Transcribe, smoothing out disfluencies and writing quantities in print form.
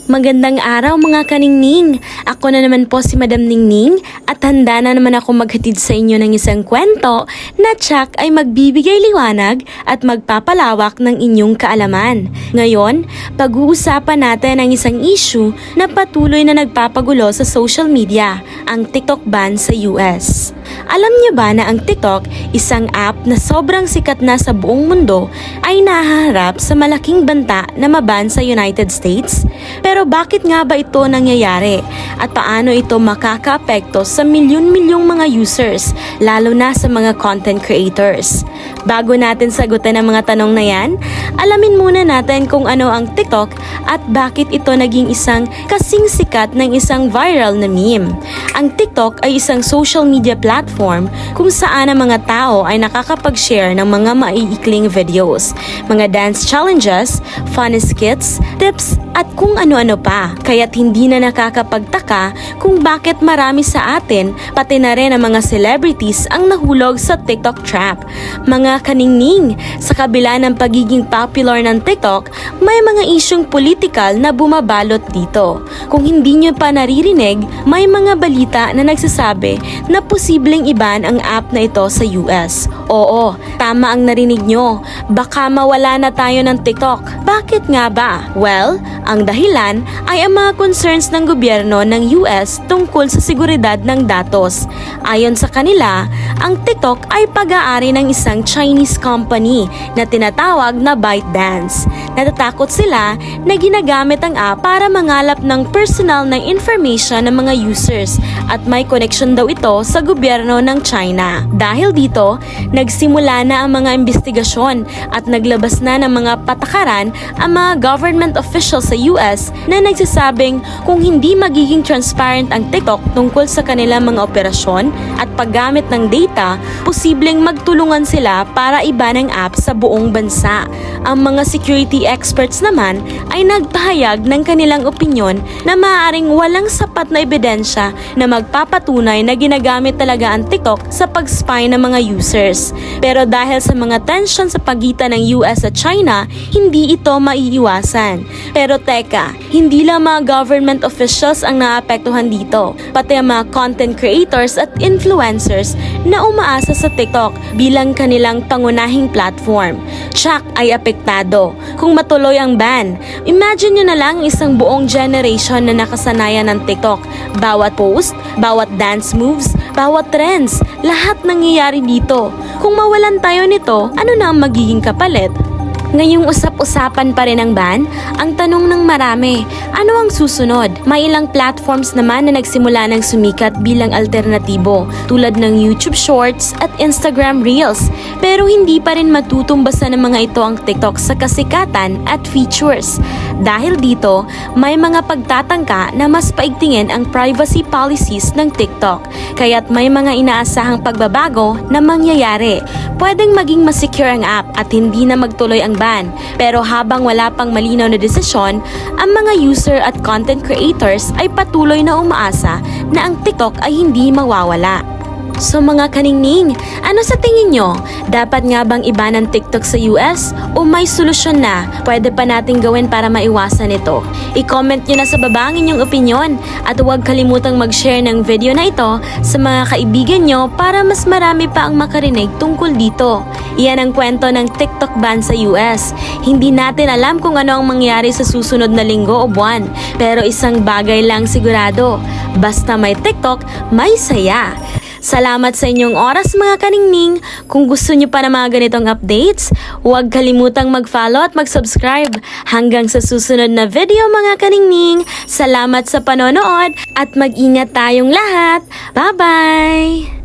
Magandang araw mga kaningning! Ako na naman po si Madam Ningning at handa na naman ako maghatid sa inyo ng isang kwento na tsak ay magbibigay liwanag at magpapalawak ng inyong kaalaman. Ngayon, pag-uusapan natin ang isang issue na patuloy na nagpapagulo sa social media, ang TikTok ban sa US. Alam niyo ba na ang TikTok, isang app na sobrang sikat na sa buong mundo, ay nahaharap sa malaking banta na maban sa United States? Pero bakit nga ba ito nangyayari? At paano ito makakaapekto sa milyon-milyong mga users, lalo na sa mga content creators? Bago natin sagutin ang mga tanong na yan, alamin muna natin kung ano ang TikTok at bakit ito naging isang kasing sikat ng isang viral na meme. Ang TikTok ay isang social media platform kung saan ang mga tao ay nakakapag-share ng mga maiikling videos, mga dance challenges, funny skits, tips at kung ano-ano pa. Kaya't hindi na nakakapagtaka kung bakit marami sa atin, pati na rin ang mga celebrities ang nahulog sa TikTok trap. Mga kaningning, sa kabila ng pagiging popular ng TikTok, may mga isyong politikal na bumabalot dito. Kung hindi nyo pa naririnig, may mga balita na nagsasabi na posibleng iban ang app na ito sa US. Oo, tama ang narinig nyo. Baka mawala na tayo ng TikTok. Bakit nga ba? Well, ang dahilan ay ang mga concerns ng gobyerno ng US tungkol sa seguridad ng datos. Ayon sa kanila, ang TikTok ay pag-aari ng isang Chinese company na tinatawag na ByteDance. Natatakot sila na ginagamit ang app para mangalap ng personal na information ng mga users at may connection daw ito sa gobyerno ng China. Dahil dito, nagsimula na ang mga investigasyon at naglabas na ng mga patakaran ang mga government officials sa US na nagsasabing kung hindi magiging transparent ang TikTok tungkol sa kanilang mga operasyon at paggamit ng data, posibleng magtulungan sila para iba ng app sa buong bansa. Ang mga security experts naman ay nagpahayag ng kanilang opinyon na maaaring walang sapat na ebidensya na magpapatunay na ginagamit talaga ang TikTok sa pag-spy ng mga users. Pero dahil sa mga tension sa pagitan ng US at China, hindi ito maiiwasan. Pero teka, hindi lang mga government officials ang naapektuhan dito, pati ang mga content creators at influencers na umaasa sa TikTok bilang kanilang pangunahing platform. Tsak ay apektado kung matuloy ang ban. Imagine nyo na lang isang buong generation na nakasanayan ng TikTok. Bawat post, bawat dance moves, bawat trends, lahat nangyayari dito. Kung mawalan tayo nito, ano na ang magiging kapalit? Ngayong usap-usapan pa rin ang ban, ang tanong ng marami, ano ang susunod? May ilang platforms naman na nagsimula ng sumikat bilang alternatibo, tulad ng YouTube Shorts at Instagram Reels. Pero hindi pa rin matutumbasan ng mga ito ang TikTok sa kasikatan at features. Dahil dito, may mga pagtatangka na mas paigtingin ang privacy policies ng TikTok. Kaya't may mga inaasahang pagbabago na mangyayari. Pwedeng maging mas secure ang app at hindi na magtuloy ang ban. Pero habang wala pang malinaw na desisyon, ang mga user at content creators ay patuloy na umaasa na ang TikTok ay hindi mawawala. So mga kaningning, ano sa tingin nyo? Dapat nga bang iba ng TikTok sa US? O may solusyon na pwede pa natin gawin para maiwasan ito? I-comment nyo na sa baba ang inyong opinion at huwag kalimutang mag-share ng video na ito sa mga kaibigan nyo para mas marami pa ang makarinig tungkol dito. Iyan ang kwento ng TikTok ban sa US. Hindi natin alam kung ano ang mangyari sa susunod na linggo o buwan. Pero isang bagay lang sigurado, basta may TikTok, may saya. Salamat sa inyong oras mga kaningning. Kung gusto nyo pa ng mga ganitong updates, huwag kalimutang mag-follow at mag-subscribe. Hanggang sa susunod na video mga kaningning. Salamat sa panonood at mag-ingat tayong lahat. Bye-bye!